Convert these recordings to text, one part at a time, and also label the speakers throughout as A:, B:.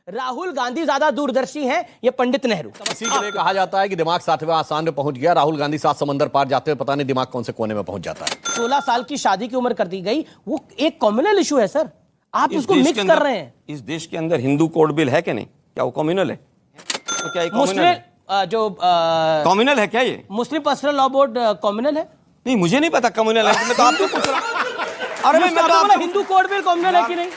A: राहुल गांधी ज्यादा दूरदर्शी हैं या पंडित नेहरू?
B: इसी के लिए कहा जाता है कि दिमाग 7वें आसमान में पहुंच गया। राहुल गांधी 7 समंदर पार जाते हुए पता नहीं दिमाग कौन से कोने में पहुंच जाता है।
A: 16 साल की शादी की उम्र कर दी गई, वो एक कम्युनल इशू है सर, आप उसको मिक्स कर रहे हैं।
C: इस देश के अंदर हिंदू कोड बिल है कि नहीं? क्या वो कम्युनल है? तो क्या ये कम्युनल है?
A: जो
C: कम्युनल है क्या ये?
A: मुस्लिम पर्सनल लॉ बोर्ड कम्युनल है?
C: नहीं, मुझे नहीं पता कम्युनल है, मैं तो आपसे पूछ रहा हूं। अरे मैं तो आपसे
A: हिंदू कोड बिल कम्युनल है कि नहीं?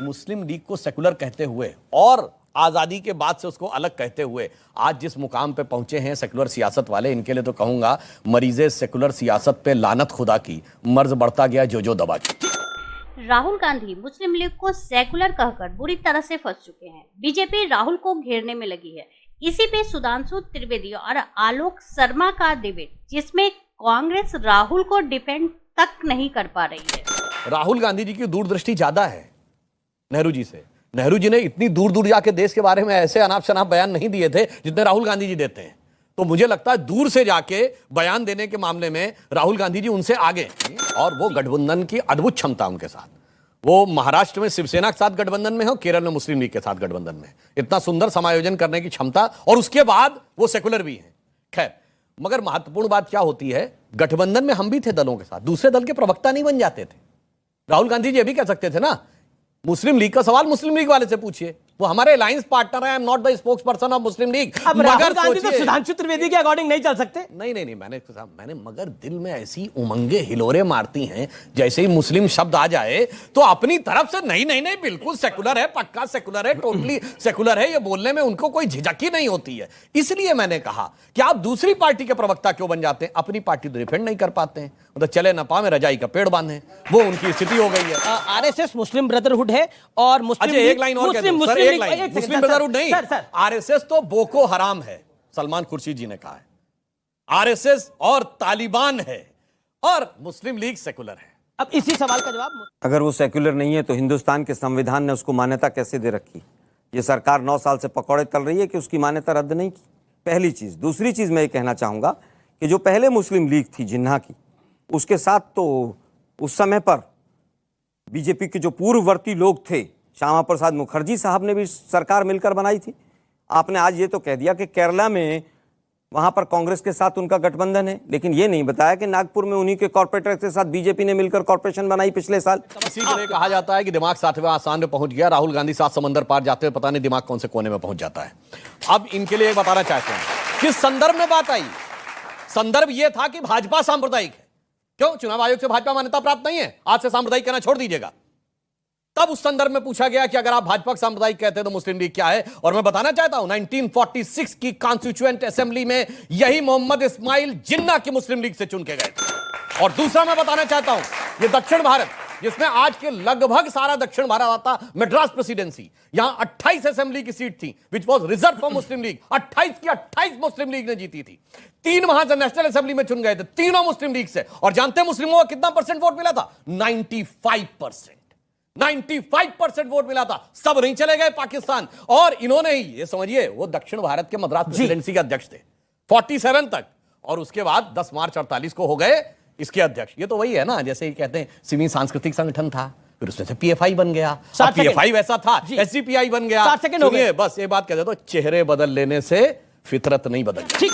B: मुस्लिम लीग को सेकुलर कहते हुए और आजादी के बाद से उसको अलग कहते हुए आज जिस मुकाम पे पहुंचे हैं सेकुलर सियासत वाले, इनके लिए तो कहूंगा मरीजे सेकुलर सियासत पे लानत खुदा की, मर्ज बढ़ता गया जो दबा की।
D: राहुल गांधी मुस्लिम लीग को सेकुलर कहकर बुरी तरह से फंस चुके हैं। बीजेपी राहुल को घेरने में लगी है। इसी पे सुधांशु त्रिवेदी और आलोक शर्मा का डिबेट, जिसमें कांग्रेस राहुल को डिफेंड तक नहीं कर पा रही है।
B: राहुल गांधी जी की दूरदृष्टि ज्यादा है नेहरू जी से। नेहरू जी ने इतनी दूर दूर जाके देश के बारे में ऐसे अनाप शनाप बयान नहीं दिए थे जितने राहुल गांधी जी देते हैं। तो मुझे लगता है दूर से जाके बयान देने के मामले में राहुल गांधी जी उनसे आगे, और वो गठबंधन की अद्भुत क्षमता उनके साथ। वो महाराष्ट्र में शिवसेना के साथ गठबंधन में हो, केरल में मुस्लिम लीग के साथ गठबंधन में, इतना सुंदर समायोजन करने की क्षमता, और उसके बाद वो सेकुलर भी हैं। खैर, मगर महत्वपूर्ण बात क्या होती है, गठबंधन में हम भी थे दलों के साथ, दूसरे दल के प्रवक्ता नहीं बन जाते थे। राहुल गांधी जी ये भी कह सकते थे ना, मुस्लिम लीग का सवाल मुस्लिम लीग वाले से पूछिए, वो हमारे अलायंस पार्टनर है, I am not the spokes person of Muslim league.
A: अब राहुल गांधी तो सुधांशु त्रिवेदी के अकॉर्डिंग नहीं चल सकते।
B: नहीं, मैंने मगर दिल में ऐसी उमंगे हिलोरे मारती हैं, जैसे ही मुस्लिम शब्द आ जाए तो अपनी तरफ से नहीं बिल्कुल सेकुलर है, पक्का सेकुलर है, टोटली सेकुलर है, ये बोलने में उनको कोई झिझक ही नहीं होती है। इसलिए मैंने कहा कि आप दूसरी पार्टी के प्रवक्ता क्यों बन जाते हैं, अपनी पार्टी तो डिफेंड नहीं कर पाते हैं, मतलब चले न पावे रजाई का पेड़ बांधे, वो उनकी स्थिति हो गई है।
A: आरएसएस मुस्लिम ब्रदरहुड है और मुस्लिम
B: एक लाइन और कहते हैं, मुस्लिम ब्रदरहुड नहीं, आरएसएस तो बोको हराम है, सलमान खुर्शीद जी ने कहा है। आरएसएस और तालिबान है और मुस्लिम लीग सेकुलर है।
A: अब इसी सवाल का जवाब,
C: अगर वो सेक्युलर नहीं है तो हिंदुस्तान के संविधान ने उसको मान्यता कैसे दे रखी? ये सरकार 9 साल से पकौड़े तल रही है कि उसकी मान्यता रद्द नहीं की। पहली चीज। दूसरी चीज मैं ये कहना चाहूंगा कि जो पहले मुस्लिम लीग थी जिन्ना की, उसके साथ तो उस समय पर बीजेपी के जो पूर्ववर्ती लोग थे, श्यामा प्रसाद मुखर्जी साहब ने भी सरकार मिलकर बनाई थी। आपने आज ये तो कह दिया कि केरला में वहां पर कांग्रेस के साथ उनका गठबंधन है, लेकिन ये नहीं बताया कि नागपुर में उन्हीं के कॉर्पोरेटर के साथ बीजेपी ने मिलकर कॉर्पोरेशन बनाई पिछले साल।
B: इसी के लिए कहा जाता है कि दिमाग 7वें आसमान में पहुंच गया। राहुल गांधी 7 समंदर पार जाते हुए पता नहीं दिमाग कौन से कोने में पहुंच जाता है। अब इनके लिए बताना चाहते हैं किस संदर्भ में बात आई। संदर्भ यह था कि भाजपा सांप्रदायिक है। क्यों? चुनाव आयोग से भाजपा मान्यता प्राप्त नहीं है, आज से सांप्रदायिक कहना छोड़ दीजिएगा। तब उस संदर्भ में पूछा गया कि अगर आप भाजपा सांप्रदायिक कहते हैं तो मुस्लिम लीग क्या है। और मैं बताना चाहता हूं 1946 की कॉन्स्टिट्यूएंट असेंबली में यही मोहम्मद इस्माइल जिन्ना की मुस्लिम लीग से चुन के गए थे। और दूसरा मैं बताना चाहता हूं, ये दक्षिण भारत, जिसमें आज के लगभग सारा दक्षिण भारत आता, मद्रास प्रेसिडेंसी, यहां 28 असेंबली की सीट थी which was reserve for Muslim league. 28 की 28 मुस्लिम लीग ने जीती थी। 3 वहां से नेशनल असेंबली में चुन गए थे, तीनों मुस्लिम लीग से। और जानते हैं मुस्लिमों को कितना परसेंट वोट मिला था? 95%। 95% वोट मिला था। सब नहीं चले गए पाकिस्तान। और इन्होंने ही, ये समझिए, वो दक्षिण भारत के मद्रास प्रेसिडेंसी के अध्यक्ष थे 47 तक, और उसके बाद 10 मार्च 48 को हो गए इसके अध्यक्ष। ये तो वही है ना, जैसे ही कहते हैं सिमी सांस्कृतिक संगठन था, फिर उसमें से पीएफआई बन गया, पीएफआई वैसा था, एसजीपीआई बन गया। सुनिए, बस ये बात कहते, तो चेहरे बदल लेने से फितरत नहीं बदलती। ठीक,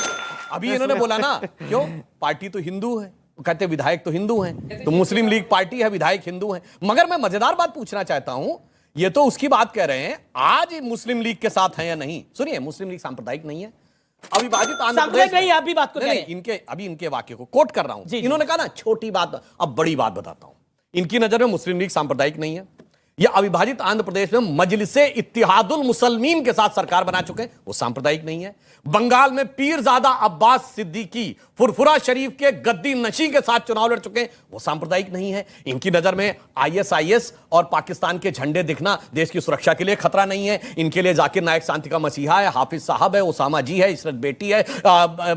B: अभी इन्होंने बोला ना, क्यों? पार्टी तो हिंदू है, कहते विधायक तो हिंदू हैं, तो मुस्लिम लीग पार्टी है, विधायक हिंदू हैं। मगर मैं मजेदार बात पूछना चाहता हूं, ये तो उसकी बात कह रहे हैं, आज मुस्लिम लीग के साथ है या नहीं। सुनिए, मुस्लिम लीग सांप्रदायिक नहीं है, अविभाजित आंध्र प्रदेश
A: नहीं, आप भी बात को
B: नहीं, इनके अभी इनके वाक्य को कोट कर रहा हूं। इन्होंने कहा ना छोटी बात, अब बड़ी बात बताता हूं। इनकी नजर में मुस्लिम लीग सांप्रदायिक नहीं है। यह अविभाजित आंध्र प्रदेश में मजलिसे इत्तिहादुल मुसलमीन के साथ सरकार बना चुके हैं, वो सांप्रदायिक नहीं है। बंगाल में पीरजादा अब्बास सिद्दीकी फुरफुरा शरीफ के गद्दी नशी के साथ चुनाव लड़ चुके हैं, वो सांप्रदायिक नहीं है। इनकी नजर में आईएसआईएस और पाकिस्तान के झंडे दिखना देश की सुरक्षा के लिए खतरा नहीं है। इनके लिए जाकिर नायक शांति का मसीहा है, हाफिज साहब है, ओसामा जी है, इशरत बेटी है,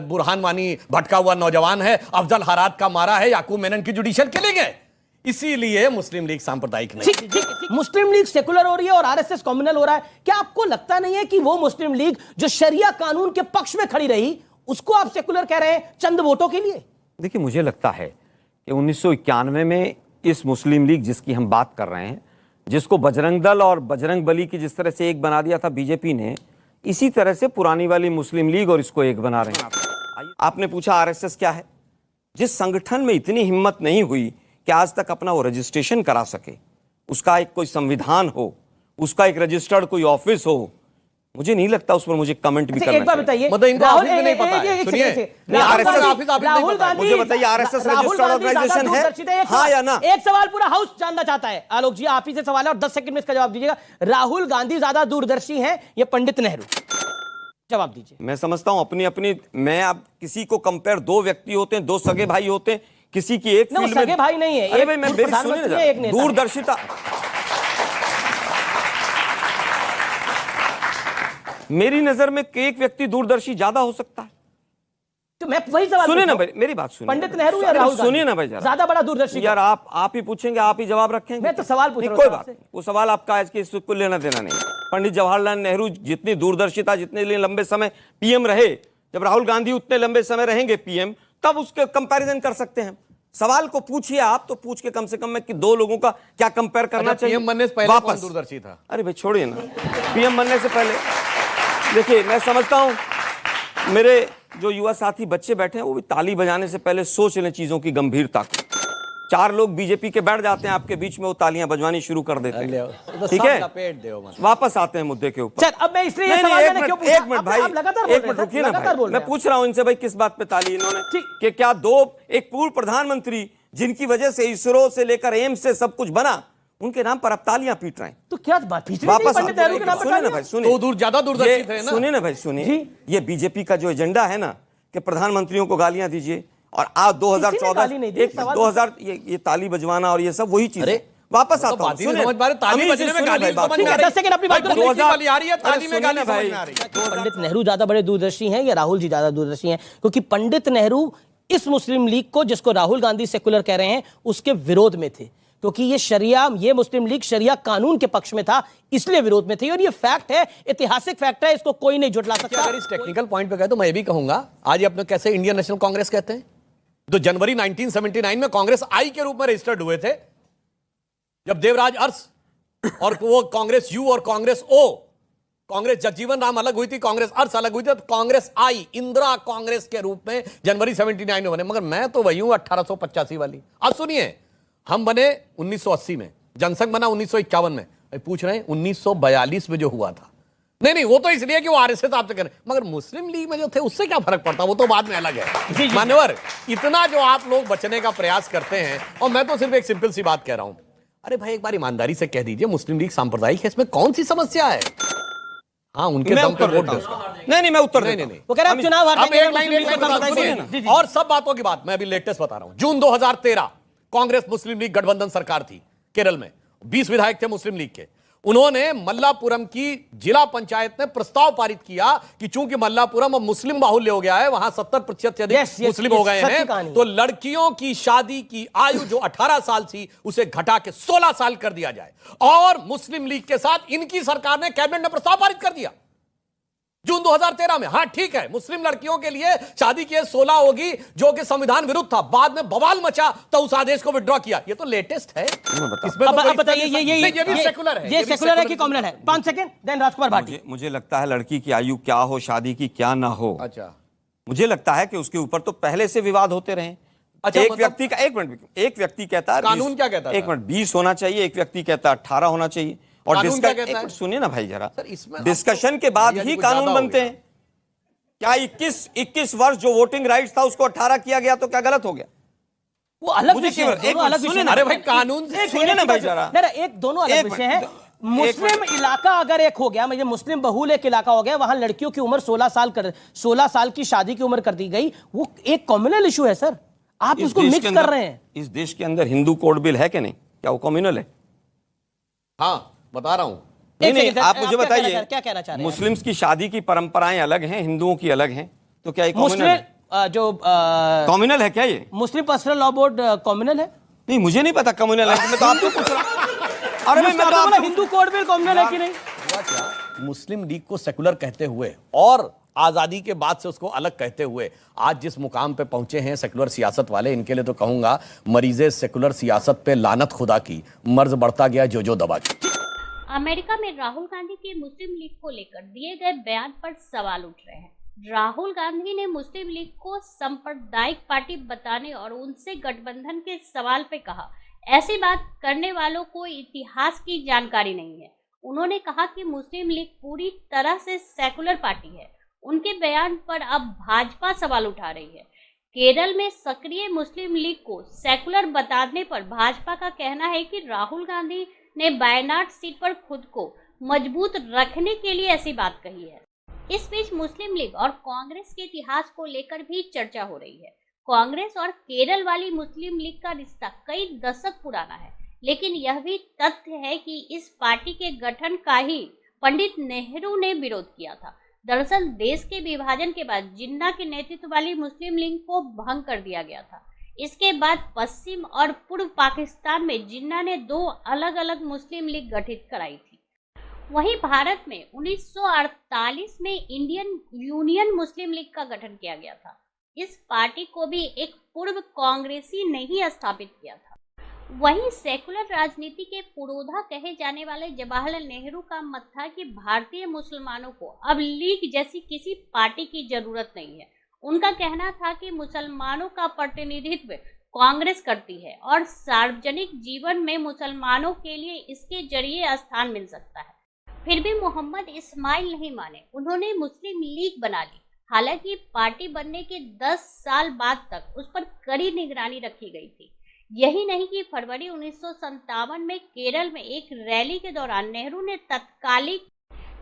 B: बुरहान वानी भटका हुआ नौजवान है, अफजल हरात का मारा है, याकूब मेनन की जुडिशियल किलिंग है। इसीलिए मुस्लिम लीग सांप्रदायिक नहीं।
A: ठीक। मुस्लिम लीग सेकुलर हो रही है और आरएसएस कम्युनल हो रहा है। क्या आपको लगता नहीं है कि वो मुस्लिम लीग जो शरिया कानून के पक्ष में खड़ी रही, उसको आप सेकुलर कह रहे हैं चंद वोटों के लिए?
C: देखिए, मुझे लगता है कि 1991 में इस मुस्लिम लीग जिसकी हम बात कर रहे हैं जिसको बजरंग दल और बजरंग बली की जिस तरह से एक बना दिया था बीजेपी ने, इसी तरह से पुरानी वाली मुस्लिम लीग और इसको एक बना रहे हैं। आपने पूछा आरएसएस क्या है? जिस संगठन में इतनी हिम्मत नहीं हुई कि आज तक अपना वो रजिस्ट्रेशन करा सके, उसका एक कोई संविधान हो, उसका एक रजिस्टर्ड कोई ऑफिस हो, मुझे नहीं लगता उस पर मुझे कमेंट भी करना
A: एक बार बताइए,
B: मतलब इनको
A: राहुल
B: ऑफिस भी नहीं पता है। सुनिए, नहीं,
C: RSS
A: राहुल गांधी,
C: मुझे बताइए RSS रजिस्टर्ड ऑर्गेनाइजेशन है, हाँ या ना?
A: एक सवाल पूरा हाउस जानना चाहता है। आलोक जी, आप ही से सवाल है और 10 सेकंड में इसका जवाब दीजिएगा। राहुल गांधी ज्यादा दूरदर्शी हैं या पंडित नेहरू? जवाब दीजिए।
C: मैं समझता हूं अपनी अपनी, मैं अब किसी को कंपेयर, दो व्यक्ति होते हैं, दो सगे भाई होते हैं, किसी की एक फील्ड में
A: सगे भाई नहीं है।
C: अरे भाई मैं मेरी सुनिए ना, दूरदर्शिता, मेरी नजर में एक व्यक्ति दूरदर्शी ज्यादा हो सकता है।
A: तो मैं वही सवाल
C: सुनिए ना भाई, मेरी बात सुनिए,
A: पंडित नेहरू या राहुल गांधी?
C: सुनिए ना भाई जरा,
A: ज्यादा बड़ा दूरदर्शी
C: यार आप ही पूछेंगे, आप ही जवाब रखेंगे।
A: मैं तो सवाल पूछ रहा हूं
C: कोई बात नहीं, वो सवाल आपका है कि इसको लेना देना नहीं। पंडित जवाहरलाल नेहरू जितनी दूरदर्शिता, जितने लंबे समय पीएम रहे, जब राहुल गांधी उतने लंबे समय रहेंगे पीएम, तब उसके कंपैरिजन कर सकते हैं। सवाल को पूछिए आप, तो पूछ के कम से कम में कि दो लोगों का क्या कंपेयर करना चाहिए।
B: पीएम बनने से पहले कौन दूरदर्शी था?
C: अरे भाई छोड़िए ना, पीएम बनने से पहले देखिए, मैं समझता हूं मेरे जो युवा साथी बच्चे बैठे हैं वो भी ताली बजाने से पहले सोच लें चीजों की गंभीरता को। 4 लोग बीजेपी के बैठ जाते हैं आपके बीच में, वो तालियां बजवानी शुरू कर देते हैं, ठीक है? वापस आते हैं मुद्दे के ऊपर।
A: अब मैं इसलिए
C: एक मिनट भाई, एक मिनट रुकिए ना भाई, मैं पूछ रहा हूं इनसे भाई किस बात पे ताली इन्होंने, कि क्या एक पूर्व प्रधानमंत्री जिनकी वजह से इसरो से लेकर एम्स से सब कुछ बना, उनके नाम पर अब तालियां पीट रहे हैं?
A: तो क्या बात,
C: वापस सुनिए ना भाई, सुनिए,
B: तो ज्यादा दूरदर्शी थे ना।
C: सुनिए ना भाई, सुनिए, ये बीजेपी का जो एजेंडा है ना कि प्रधानमंत्रियों को गालियां दीजिए, और आज 2014 ये ताली बजवाना और ये सब वही चीज है। वापस आता हूं,
A: पंडित नेहरू ज्यादा बड़े दूरदर्शी हैं या राहुल जी ज्यादा दूरदर्शी हैं? क्योंकि पंडित नेहरू इस मुस्लिम लीग को, जिसको राहुल गांधी सेकुलर कह रहे हैं, उसके विरोध में थे, क्योंकि ये मुस्लिम लीग शरिया कानून के पक्ष में था, इसलिए विरोध में थी। और ये फैक्ट है, ऐतिहासिक फैक्ट है, इसको कोई नहीं झुठला सकता।
B: अगर इस टेक्निकल पॉइंट पे कहे तो मैं भी कहूंगा, आज अपने कैसे इंडियन नेशनल कांग्रेस कहते हैं, तो जनवरी 1979 में कांग्रेस आई के रूप में रजिस्टर्ड हुए थे, जब देवराज अरस और वो कांग्रेस यू और कांग्रेस ओ, कांग्रेस जगजीवन राम अलग हुई थी, कांग्रेस अर्स अलग हुई थी, तो कांग्रेस आई इंदिरा कांग्रेस के रूप में जनवरी 79 में बने। मगर मैं तो वही हूं 1885 वाली। अब सुनिए, हम बने 1980 में, जनसंघ बना 1951 में, पूछ रहे हैं 1942 में जो हुआ था। नहीं, वो तो इसलिए कि वो आरएसएस आपसे करें, मगर मुस्लिम लीग में जो थे उससे क्या फर्क पड़ता, वो तो बाद में अलग है। मान्यवर, इतना जो आप लोग बचने का प्रयास करते हैं, और मैं तो सिर्फ एक सिंपल सी बात कह रहा हूं, अरे भाई एक बार ईमानदारी से कह दीजिए मुस्लिम लीग सांप्रदायिक है, इसमें कौन सी समस्या है? हाँ, उनके दम पर वोट दो।
C: नहीं, मैं उत्तर नहीं,
A: वो कह रहे हैं चुनाव हारने के
B: एक लाइन और सब बातों की बात, मैं अभी लेटेस्ट बता रहा हूं। जून 2013 कांग्रेस मुस्लिम लीग गठबंधन सरकार थी केरल में, 20 विधायक थे मुस्लिम लीग के। उन्होंने मल्लापुरम की जिला पंचायत ने प्रस्ताव पारित किया कि चूंकि मल्लापुरम अब मुस्लिम बाहुल्य हो गया है, वहां 70% से अधिक मुस्लिम हो गए हैं, तो लड़कियों की शादी की आयु जो 18 साल थी उसे घटा के 16 साल कर दिया जाए। और मुस्लिम लीग के साथ इनकी सरकार ने कैबिनेट में प्रस्ताव पारित कर दिया जून 2013 में। हाँ ठीक है, मुस्लिम लड़कियों के लिए शादी की 16 होगी, जो कि संविधान विरुद्ध था। बाद में बवाल मचा तो उस आदेश को विड्रॉ किया। ये तो लेटेस्ट है।
A: अब बताइए, ये भी सेकुलर है, ये सेकुलर है कि कॉम्युनल है? 5 सेकंड, देन राजकुमार भाटी।
C: मुझे लगता है लड़की की आयु क्या हो, शादी की क्या ना हो,
B: अच्छा,
C: मुझे लगता है कि उसके ऊपर तो पहले से विवाद होते रहे।
B: अच्छा,
C: एक व्यक्ति का, एक व्यक्ति कहता है
B: कानून क्या कहता है,
C: एक मिनट 20 होना चाहिए, एक व्यक्ति कहता है 18 होना चाहिए। और सुनिए ना भाई जरा, डिस्कशन के बाद ही कानून बनते हैं। क्या 21 वर्ष जो वोटिंग राइट्स था उसको 18 किया गया तो क्या गलत हो गया?
A: वो अलग विषय है, अलग विषय।
B: अरे भाई कानून से
A: सुनिए ना भाई जरा, एक दोनों अलग विषय है। मुस्लिम इलाका अगर एक हो गया, मतलब मुस्लिम बहुल एक इलाका हो गया, वहां लड़कियों की उम्र 16 साल की शादी की उम्र कर दी गई, वो एक कम्युनल इशू है सर। आप उसको मिक्स कर रहे हैं।
C: इस देश के अंदर हिंदू कोड बिल है कि नहीं? क्या वो कम्युनल है?
B: हाँ बता रहा हूं।
C: नहीं, आप मुझे बताइए,
A: क्या कहना चाह रहे हैं?
C: मुस्लिम्स की शादी की परंपराएं अलग हैं, हिंदुओं की अलग हैं, तो क्या ये कम्युनल है?
A: जो
C: कम्युनल है क्या ये?
A: मुस्लिम पर्सनल लॉ बोर्ड कम्युनल है?
C: नहीं, मुझे नहीं पता कम्युनल है, मैं तो आपसे पूछ रहा हूं। अरे मैं तो
A: हिंदू कोड बिल कम्युनल है कि नहीं?
B: मुस्लिम लीग को सेकुलर कहते हुए और आजादी के बाद से उसको अलग कहते हुए आज जिस मुकाम पे पहुंचे हैं सेकुलर सियासत वाले, इनके लिए तो कहूंगा मरीजे सेकुलर सियासत पे लानत खुदा की, मर्ज बढ़ता गया जो दबा की।
D: अमेरिका में राहुल गांधी के मुस्लिम लीग को लेकर दिए गए बयान पर सवाल उठ रहे हैं। राहुल गांधी ने मुस्लिम लीग को सांप्रदायिक पार्टी बताने और उनसे गठबंधन के सवाल पे कहा, ऐसी बात करने वालों को इतिहास की जानकारी नहीं है। उन्होंने कहा कि मुस्लिम लीग पूरी तरह से सेकुलर पार्टी है। उनके बयान पर अब भाजपा सवाल उठा रही है। केरल में सक्रिय मुस्लिम लीग को सेकुलर बताने पर भाजपा का कहना है कि राहुल गांधी ने वायनाड सीट पर खुद को मजबूत रखने के लिए ऐसी बात कही है। इस बीच मुस्लिम लीग और कांग्रेस के इतिहास को लेकर भी चर्चा हो रही है। कांग्रेस और केरल वाली मुस्लिम लीग का रिश्ता कई दशक पुराना है, लेकिन यह भी तथ्य है कि इस पार्टी के गठन का ही पंडित नेहरू ने विरोध किया था। दरअसल देश के विभाजन के बाद जिन्ना के नेतृत्व वाली मुस्लिम लीग को भंग कर दिया गया था। इसके बाद पश्चिम और पूर्व पाकिस्तान में जिन्ना ने 2 अलग अलग मुस्लिम लीग गठित कराई थी। वहीं भारत में 1948 में इंडियन यूनियन मुस्लिम लीग का गठन किया गया था। इस पार्टी को भी एक पूर्व कांग्रेसी ने ही स्थापित किया था। वहीं सेकुलर राजनीति के पुरोधा कहे जाने वाले जवाहरलाल नेहरू का मत था कि भारतीय मुसलमानों को अब लीग जैसी किसी पार्टी की जरूरत नहीं है। उनका कहना था कि मुसलमानों का प्रतिनिधित्व कांग्रेस करती है और सार्वजनिक जीवन में मुसलमानों के लिए इसके जरिए स्थान मिल सकता है। फिर भी मोहम्मद इस्माइल नहीं माने, उन्होंने मुस्लिम लीग बना ली। हालांकि पार्टी बनने के 10 साल बाद तक उस पर कड़ी निगरानी रखी गई थी। यही नहीं कि फरवरी 1957 में केरल में एक रैली के दौरान नेहरू ने तत्कालिक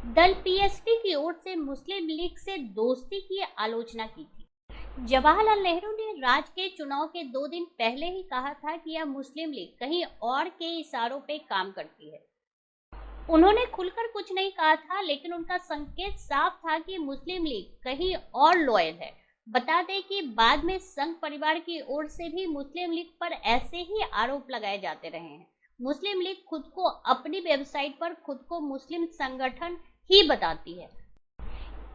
D: दल पीएसपी की ओर से मुस्लिम लीग से दोस्ती की आलोचना की थी। जवाहरलाल नेहरू ने राज्य के चुनाव के 2 दिन पहले ही कहा था कि यह मुस्लिम लीग कहीं और के इशारों पे काम करती है। उन्होंने खुलकर कुछ नहीं कहा था, लेकिन उनका संकेत साफ था कि मुस्लिम लीग कहीं और लॉयल है। बता दें कि बाद में संघ परिवार की ओर से भी मुस्लिम लीग पर ऐसे ही आरोप लगाए जाते रहे हैं। मुस्लिम लीग खुद को अपनी वेबसाइट पर खुद को मुस्लिम संगठन ही बताती है।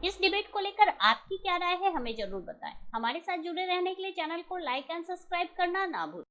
D: इस डिबेट को लेकर आपकी क्या राय है, हमें जरूर बताएं। हमारे साथ जुड़े रहने के लिए चैनल को लाइक एंड सब्सक्राइब करना ना भूलें।